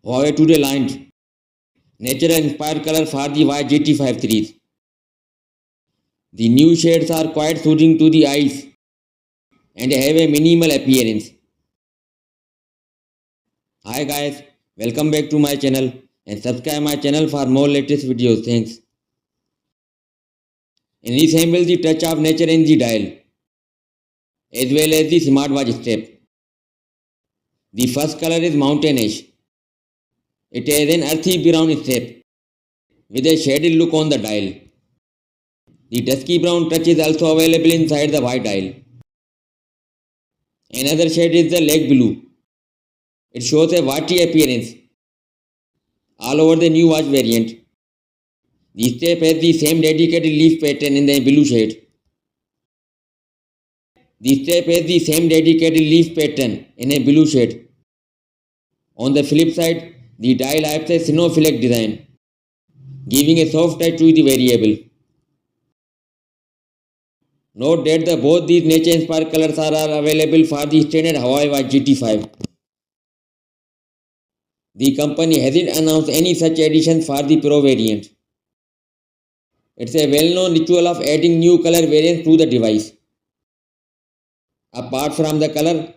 Huawei today launched nature-inspired color for the Y GT5 series. The new shades are quite soothing to the eyes and have a minimal appearance. Hi guys, welcome back to my channel and subscribe my channel for more latest videos. Thanks. And resemble the touch of nature in the dial as well as the smartwatch strap. The first color is mountain ash. It has an earthy brown strap with a shaded look on the dial. The dusky brown touch is also available inside the white dial. Another shade is the lake blue. It shows a watery appearance all over the new watch variant. The strap has the same dedicated leaf pattern in the blue shade. The strap has the same dedicated leaf pattern in a blue shade. On the flip side, the dial has a snowflake design, giving a soft touch to the variable. Note that both these nature-inspired colors are available for the standard Huawei Watch GT5. The company hasn't announced any such additions for the Pro variant. It's a well-known ritual of adding new color variants to the device. Apart from the color,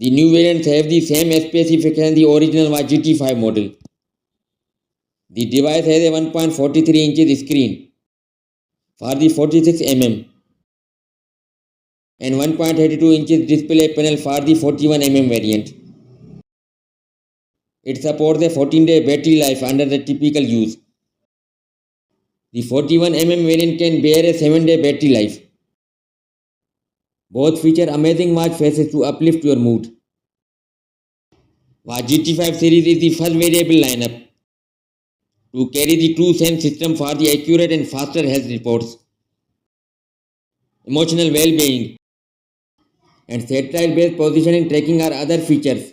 the new variants have the same specifications as the original Watch GT5 model. The device has a 1.43 inches screen for the 46mm and 1.32 inches display panel for the 41mm variant. It supports a 14-day battery life under the typical use. The 41mm variant can bear a 7-day battery life. Both feature amazing watch faces to uplift your mood. Watch GT5 series is the first variable lineup to carry the True Sense system for the accurate and faster health reports, emotional well-being, and satellite-based positioning tracking are other features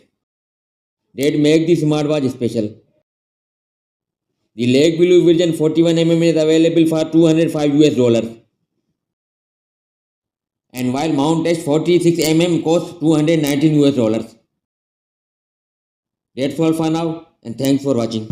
that make the smartwatch special. The Lake Blue version 41mm is available for $205 and while Mount Ash 46mm costs $219. That's all for now and thanks for watching.